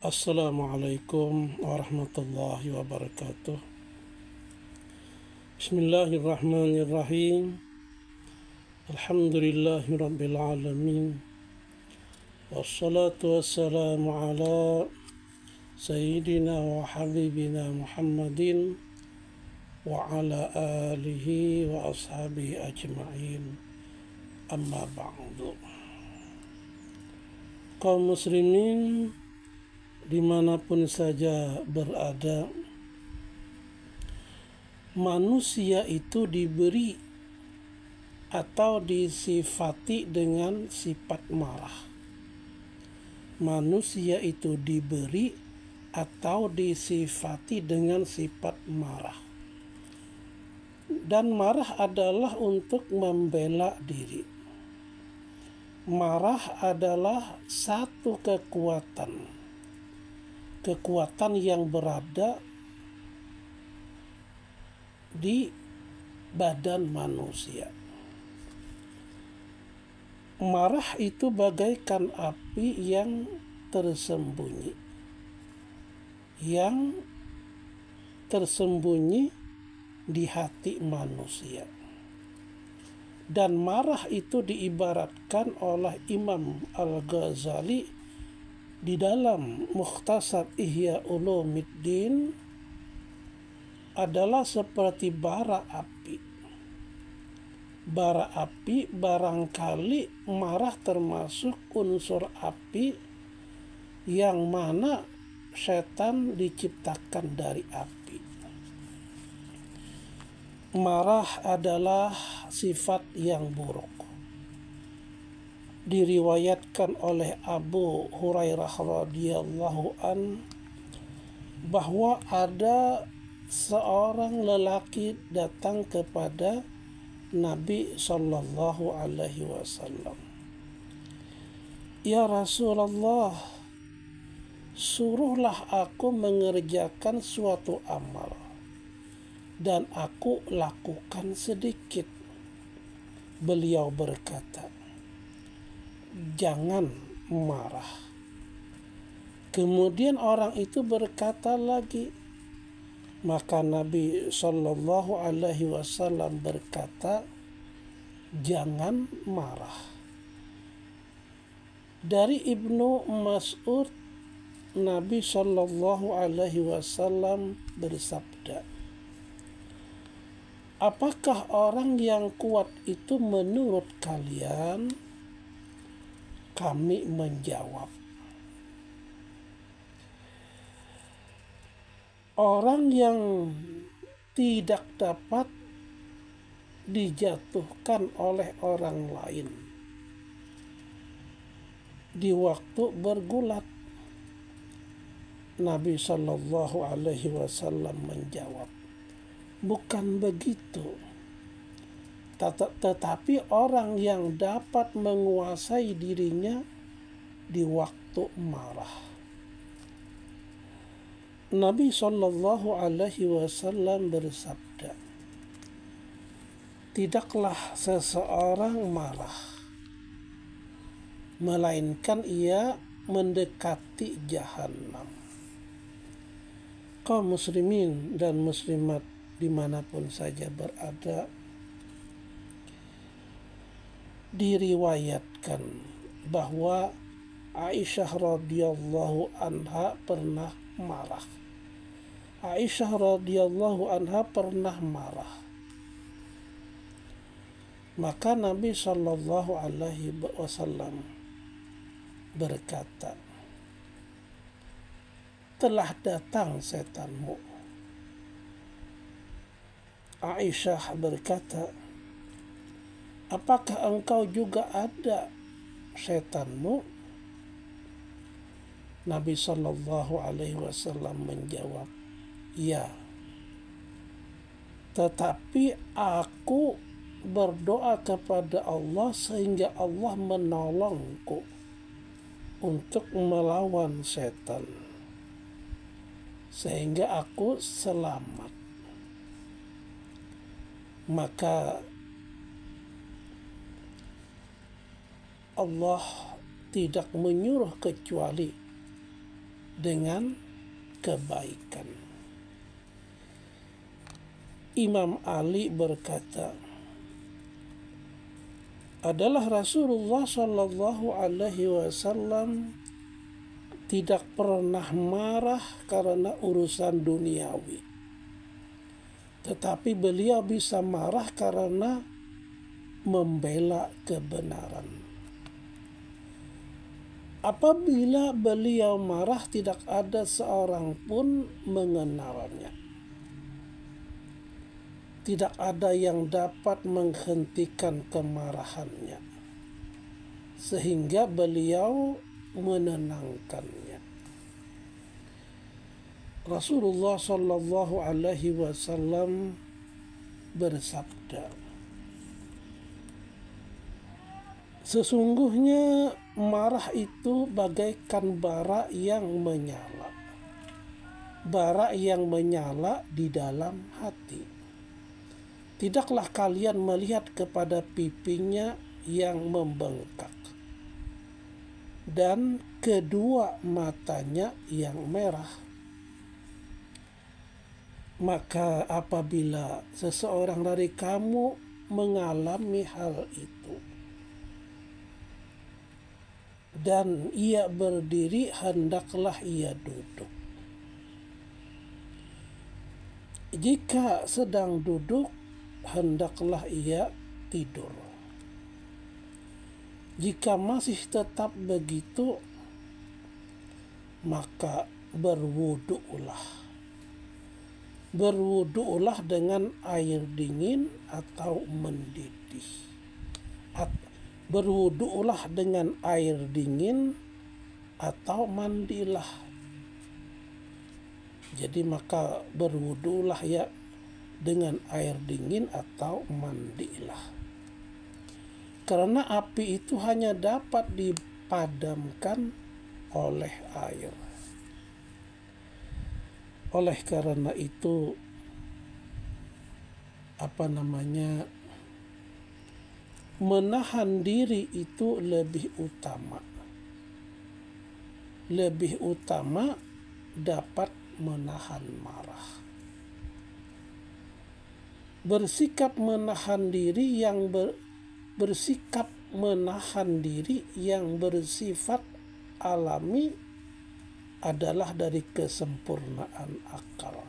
Assalamualaikum warahmatullahi wabarakatuh. Bismillahirrahmanirrahim. Alhamdulillahi rabbil alamin. Wassalatu wassalamu ala sayyidina wa habibina Muhammadin wa ala alihi wa ashabihi ajma'in. Amma ba'du. Kaum muslimin dimanapun saja berada, manusia itu diberi atau disifati dengan sifat marah. Manusia itu diberi atau disifati dengan sifat marah. Dan marah adalah untuk membela diri. Marah adalah satu kekuatan yang berada di badan manusia. Marah itu bagaikan api yang tersembunyi, di hati manusia. Dan marah itu diibaratkan oleh Imam Al-Ghazali di dalam Mukhtasar Ihya Ulumuddin adalah seperti bara api. Bara api barangkali marah termasuk unsur api yang mana setan diciptakan dari api. Marah adalah sifat yang buruk. Diriwayatkan oleh Abu Hurairah radhiyallahu an bahwa ada seorang lelaki datang kepada Nabi sallallahu alaihi wasallam. Ya Rasulullah, suruhlah aku mengerjakan suatu amal dan aku lakukan sedikit. Beliau berkata, jangan marah. Kemudian orang itu berkata lagi, maka Nabi Shallallahu Alaihi Wasallam berkata, jangan marah. Dari Ibnu Mas'ud, Nabi Shallallahu Alaihi Wasallam bersabda, apakah orang yang kuat itu menurut kalian? Kami menjawab, orang yang tidak dapat dijatuhkan oleh orang lain di waktu bergulat. Nabi Shallallahu Alaihi Wasallam menjawab, bukan begitu, tetapi orang yang dapat menguasai dirinya di waktu marah. Nabi Shallallahu Alaihi Wasallam bersabda, tidaklah seseorang marah, melainkan ia mendekati jahanam. Kaum muslimin dan muslimat dimanapun saja berada, diriwayatkan bahwa Aisyah radhiyallahu anha pernah marah. Aisyah radhiyallahu anha pernah marah. Maka Nabi Shallallahu Alaihi Wasallam berkata, telah datang setanmu. Aisyah berkata, apakah engkau juga ada setanmu? Nabi Shallallahu Alaihi Wasallam menjawab, ya. Tetapi aku berdoa kepada Allah sehingga Allah menolongku untuk melawan setan, sehingga aku selamat. Maka Allah tidak menyuruh kecuali dengan kebaikan. Imam Ali berkata, adalah Rasulullah Shallallahu Alaihi Wasallam tidak pernah marah karena urusan duniawi, tetapi beliau bisa marah karena membela kebenaran. Apabila beliau marah, tidak ada seorang pun mengenalnya. Tidak ada yang dapat menghentikan kemarahannya, sehingga beliau menenangkannya. Rasulullah Shallallahu Alaihi Wasallam bersabda, sesungguhnya marah itu bagaikan bara yang menyala. Bara yang menyala di dalam hati. Tidaklah kalian melihat kepada pipinya yang membengkak dan kedua matanya yang merah. Maka apabila seseorang dari kamu mengalami hal itu dan ia berdiri, hendaklah ia duduk. Jika sedang duduk, hendaklah ia tidur. Jika masih tetap begitu, maka berwudu'lah. Berwudu'lah dengan air dingin atau mendidih. Berwudu'lah dengan air dingin atau mandilah. Jadi maka berwudu'lah ya dengan air dingin atau mandilah. Karena api itu hanya dapat dipadamkan oleh air. Oleh karena itu, menahan diri itu lebih utama. Lebih utama dapat menahan marah. Bersikap menahan diri yang bersifat alami adalah dari kesempurnaan akal.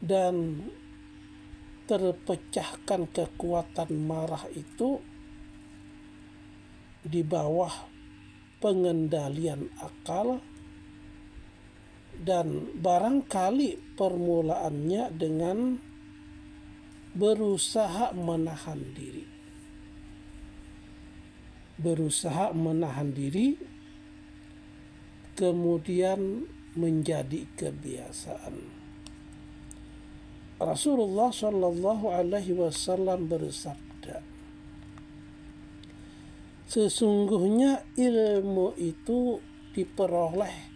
Dan terpecahkan kekuatan marah itu di bawah pengendalian akal, dan barangkali permulaannya dengan berusaha menahan diri. Berusaha menahan diri, kemudian menjadi kebiasaan. Rasulullah Shallallahu Alaihi Wasallam bersabda, sesungguhnya ilmu itu diperoleh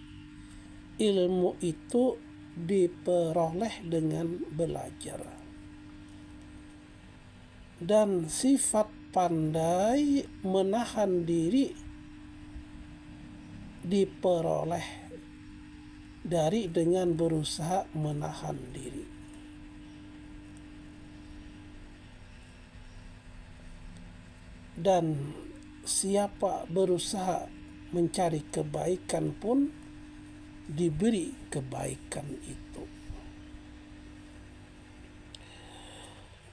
dengan belajar, dan sifat pandai menahan diri diperoleh dengan berusaha menahan diri. Dan siapa berusaha mencari kebaikan pun diberi kebaikan itu.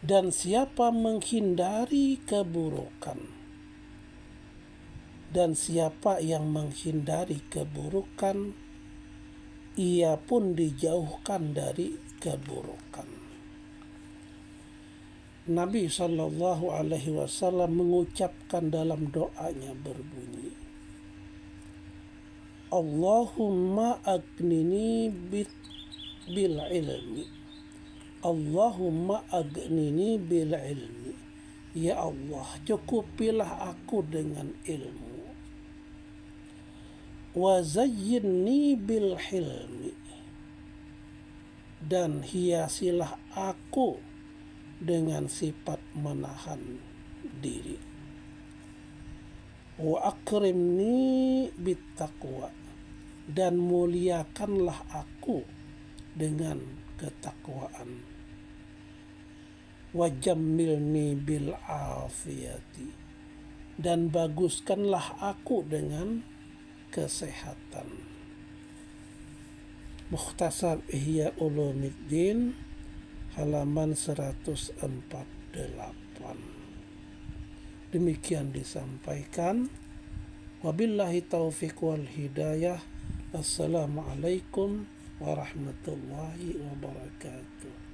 Dan siapa menghindari keburukan, dan siapa yang menghindari keburukan, ia pun dijauhkan dari keburukan. Nabi Shallallahu Alaihi Wasallam mengucapkan dalam doanya berbunyi, Allahumma agnini bil ilmi. Allahumma agnini bil ilmi. Ya Allah, cukupilah aku dengan ilmu. Wa zayyinni bil hilmi. Dan hiasilah aku dengan sifat menahan diri. Wa akrimni bittaqwa, dan muliakanlah aku dengan ketakwaan. Wa jammilni bil afiyati, dan baguskanlah aku dengan kesehatan. Mukhtasar Ihya Ulumuddin halaman 148. Demikian disampaikan. Wabillahi taufiq wal hidayah. Assalamualaikum warahmatullahi wabarakatuh.